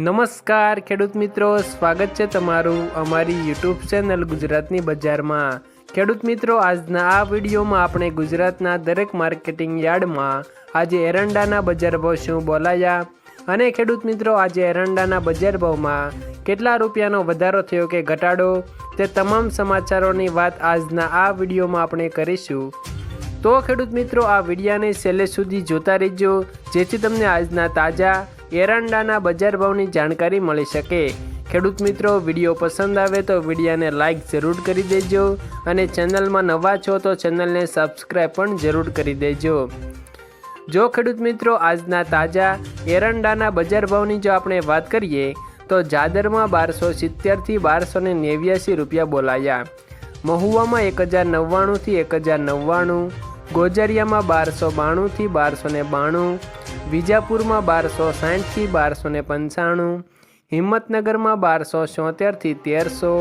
નમસ્કાર ખેડૂત મિત્રો, સ્વાગત છે તમારું અમારી યુટ્યુબ ચેનલ ગુજરાતની બજારમાં। ખેડૂત મિત્રો, આજના આ વિડીયોમાં આપણે ગુજરાતના દરેક માર્કેટિંગ યાર્ડમાં આજે એરંડાના બજાર ભાવ શું બોલાયા અને ખેડૂત મિત્રો આજે એરંડાના બજાર ભાવમાં કેટલા રૂપિયાનો વધારો થયો કે ઘટાડો તે તમામ સમાચારોની વાત આજના આ વિડીયોમાં આપણે કરીશું। તો ખેડૂત મિત્રો આ વિડીયોને છેલ્લે સુધી જોતા રહેજો જેથી તમને આજના તાજા એરંડાના બજાર ભાવની જાણકારી મળી શકે। ખેડૂત મિત્રો વિડીયો પસંદ આવે તો વિડીયોને લાઇક જરૂર કરી દેજો અને ચેનલમાં નવા છો તો ચેનલને સબસ્ક્રાઈબ પણ જરૂર કરી દેજો। જો ખેડૂત મિત્રો આજના તાજા એરંડાના બજાર ભાવની જો આપણે વાત કરીએ તો જાદરમાં 1270 થી 1289 રૂપિયા બોલાયા, મહુવામાં 1099 થી 1099, ગોજરિયામાં 1292 થી 1292, વિજાપુરમાં 1260 થી 1295, હિંમતનગરમાં 1276 થી 1300,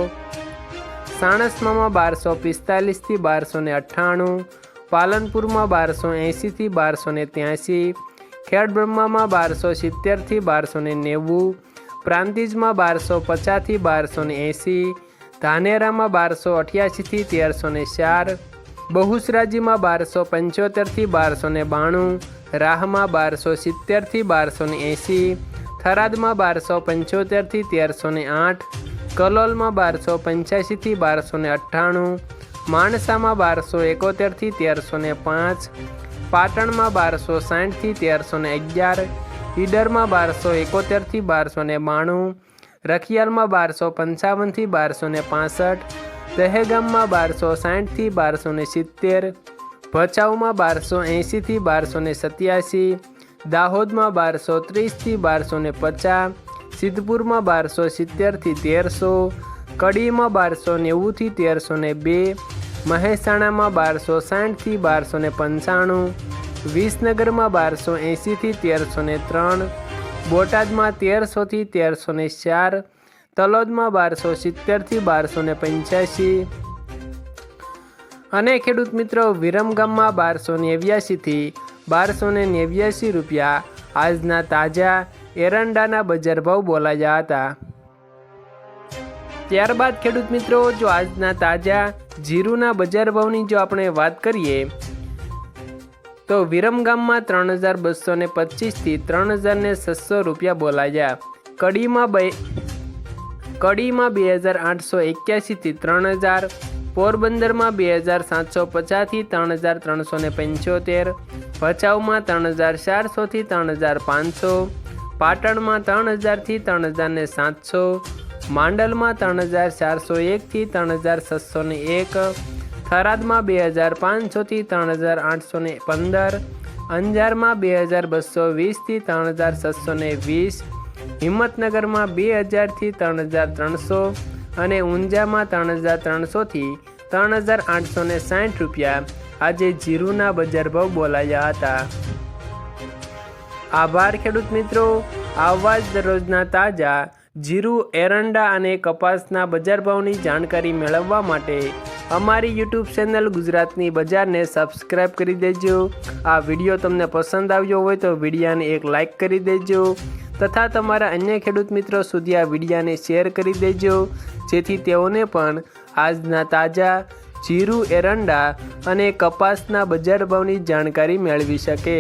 સાણસમાં 1245 થી 1298, પાલનપુરમાં 1280 થી 1283, ખેડબ્રહ્મામાં 1270 થી 1290, પ્રાંતિજમાં 1250 થી 1280, ધાનેરામાં 1288 થી 1304, બહુચરાજીમાં 1275 થી 1292, રાહમાં 1270 થી 1280, થરાદમાં 1275 થી 1308, કલોલમાં 1285 થી 1298, માણસામાં 1271 થી 1305, પાટણમાં 1260 થી 1311, ઈડરમાં 1271 થી 1292, રખિયાલમાં 1255 થી 1265, દહેગામમાં 1260 થી 1270, ભચાઉમાં 1280 થી 1287, દાહોદમાં 1230 થી 1250, સિદ્ધપુરમાં 1270 થી 1300, કડીમાં 1290 થી 1302, મહેસાણામાં 1260 થી 1295, વિસનગરમાં 1280 થી 1303, બોટાદમાં 1300 થી 1304, તલોદમાં 1270 થી 1285 અને ખેડૂત મિત્રો વિરમગામમાં 1289 થી 1289 રૂપિયા આજના તાજા એરંડાના બજાર ભાવ બોલાયા હતા। ત્યારબાદ ખેડૂત મિત્રો જો આજના તાજા જીરુના બજાર ભાવની જો આપણે વાત કરીએ તો વિરમગામમાં 3225 થી 3600 રૂપિયા બોલાયા, કડીમાં 2881 થી 3000, પોરબંદરમાં 2750 થી 3375, ભચાઉમાં 3400 થી 3500, પાટણમાં 3000 થી 3700, માંડલમાં 3401 થી 3601, થરાદમાં 2500 થી 3815, અંજારમાં 2220 થી 3620, હિંમતનગરમાં 2000 થી 3300 અને ઊંઝામાં 3300 થી 3860 રૂપિયા આજે જીરુના બજાર ભાવ બોલાયા હતા। આભાર ખેડૂત મિત્રો, આવા જ દરરોજના તાજા જીરું, એરંડા અને કપાસના બજાર ભાવની જાણકારી મેળવવા માટે અમારી યુટ્યુબ ચેનલ ગુજરાતની બજારને સબસ્ક્રાઈબ કરી દેજો। આ વિડીયો તમને પસંદ આવ્યો હોય તો વિડીયોને એક લાઇક કરી દેજો તથા તમારા અન્ય ખેડૂત મિત્રો સુધી આ વિડીયોને શેર કરી દેજો જેથી તેઓને પણ આજના તાજા જીરું, એરંડા અને કપાસના બજાર ભાવની જાણકારી મેળવી શકે।